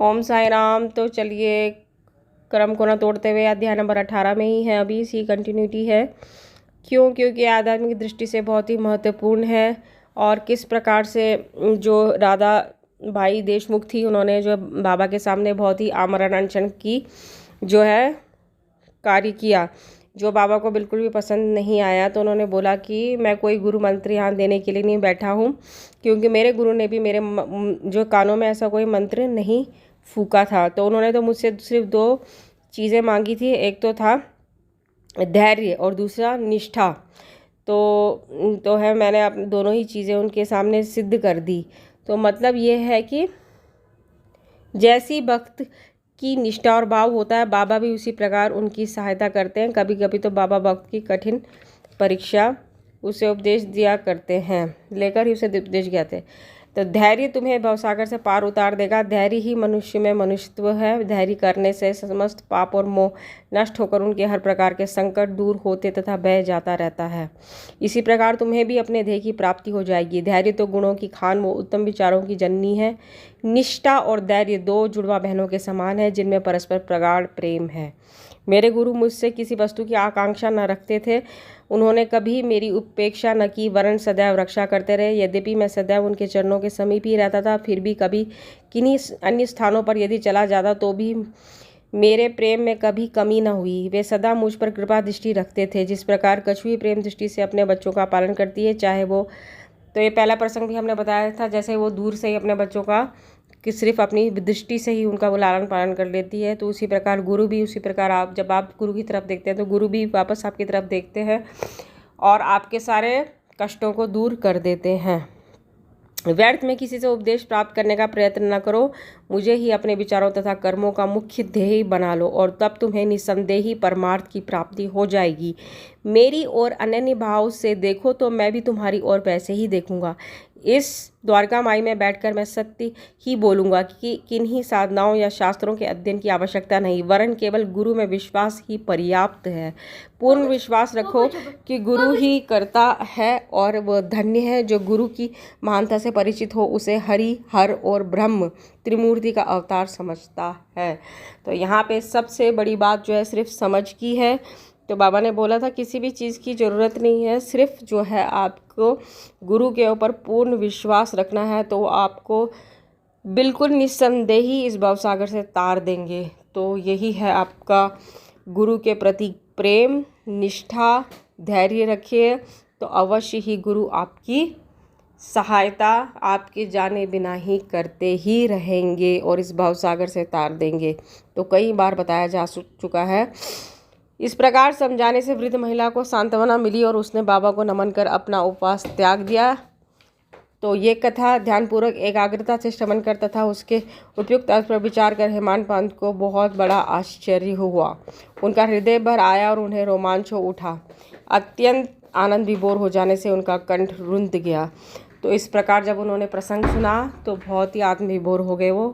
ओम साई राम। तो चलिए क्रम को न तोड़ते हुए अध्याय नंबर 18 में ही है, अभी इसी कंटिन्यूटी है। क्योंकि आध्यात्मिक दृष्टि से बहुत ही महत्वपूर्ण है। और किस प्रकार से जो राधा भाई देशमुख थी, उन्होंने जो बाबा के सामने बहुत ही आमरण अनशन की जो है कार्य किया, जो बाबा को बिल्कुल भी पसंद नहीं आया। तो उन्होंने बोला कि मैं कोई गुरु मंत्र यहाँ देने के लिए नहीं बैठा हूँ, क्योंकि मेरे गुरु ने भी मेरे जो कानों में ऐसा कोई मंत्र नहीं फूका था। तो उन्होंने तो मुझसे सिर्फ 2 चीज़ें मांगी थी, एक तो था धैर्य और दूसरा निष्ठा। तो है मैंने अपने दोनों ही चीज़ें उनके सामने सिद्ध कर दी। तो मतलब ये है कि जैसी भक्त की निष्ठा और भाव होता है, बाबा भी उसी प्रकार उनकी सहायता करते हैं। कभी कभी तो बाबा भक्त की कठिन परीक्षा उसे उपदेश दिया करते हैं, लेकर ही उसे उपदेश कहते हैं। तो धैर्य तुम्हें भवसागर से पार उतार देगा। धैर्य ही मनुष्य में मनुष्यत्व है। धैर्य करने से समस्त पाप और मोह नष्ट होकर उनके हर प्रकार के संकट दूर होते तथा बह जाता रहता है। इसी प्रकार तुम्हें भी अपने ध्येय की प्राप्ति हो जाएगी। धैर्य तो गुणों की खान वो उत्तम विचारों की जननी है। निष्ठा और धैर्य 2 जुड़वा बहनों के समान है, जिनमें परस्पर प्रगाढ़ प्रेम है। मेरे गुरु मुझसे किसी वस्तु की आकांक्षा न रखते थे। उन्होंने कभी मेरी उपेक्षा न की, वरन सदैव रक्षा करते रहे। यद्यपि मैं सदैव उनके चरणों के समीप ही रहता था, फिर भी कभी किन्हीं अन्य स्थानों पर यदि चला जाता तो भी मेरे प्रेम में कभी कमी न हुई। वे सदा मुझ पर कृपा दृष्टि रखते थे, जिस प्रकार कछुई प्रेम दृष्टि से अपने बच्चों का पालन करती है, चाहे वो, तो ये पहला प्रसंग भी हमने बताया था, जैसे वो दूर से ही अपने बच्चों का कि सिर्फ अपनी दृष्टि से ही उनका वो लालन पालन कर लेती है। तो उसी प्रकार गुरु भी उसी प्रकार, आप जब आप गुरु की तरफ देखते हैं तो गुरु भी वापस आपकी तरफ देखते हैं और आपके सारे कष्टों को दूर कर देते हैं। व्यर्थ में किसी से उपदेश प्राप्त करने का प्रयत्न न करो, मुझे ही अपने विचारों तथा कर्मों का मुख्य ध्येय बना लो, और तब तुम्हें निस्संदेही परमार्थ की प्राप्ति हो जाएगी। मेरी ओर अनन्य भाव से देखो तो मैं भी तुम्हारी ओर वैसे ही देखूंगा। इस द्वारका माई में बैठकर मैं सत्य ही बोलूँगा कि किन्हीं साधनाओं या शास्त्रों के अध्ययन की आवश्यकता नहीं, वरन केवल गुरु में विश्वास ही पर्याप्त है। पूर्ण विश्वास रखो कि गुरु ही करता है और वह धन्य है जो गुरु की महानता से परिचित हो, उसे हरि, हर और ब्रह्म त्रिमूर्ति का अवतार समझता है। तो यहाँ पे सबसे बड़ी बात जो है सिर्फ समझ की है। तो बाबा ने बोला था किसी भी चीज़ की ज़रूरत नहीं है, सिर्फ जो है आपको गुरु के ऊपर पूर्ण विश्वास रखना है, तो आपको बिल्कुल निस्संदेही इस भवसागर से तार देंगे। तो यही है आपका गुरु के प्रति प्रेम, निष्ठा, धैर्य रखिए, तो अवश्य ही गुरु आपकी सहायता आपके जाने बिना ही करते ही रहेंगे और इस भवसागर से तार देंगे। तो कई बार बताया जा चुका है। इस प्रकार समझाने से वृद्ध महिला को सांत्वना मिली और उसने बाबा को नमन कर अपना उपवास त्याग दिया। तो ये कथा ध्यानपूर्वक एकाग्रता से श्रवण कर तथा उसके उपयुक्त अर्थ पर विचार कर हेमंत पंत को बहुत बड़ा आश्चर्य हुआ। उनका हृदय भर आया और उन्हें रोमांच हो उठा। अत्यंत आनंद विभोर हो जाने से उनका कंठ रुंध गया। तो इस प्रकार जब उन्होंने प्रसंग सुना तो बहुत ही आत्मविभोर हो गए वो।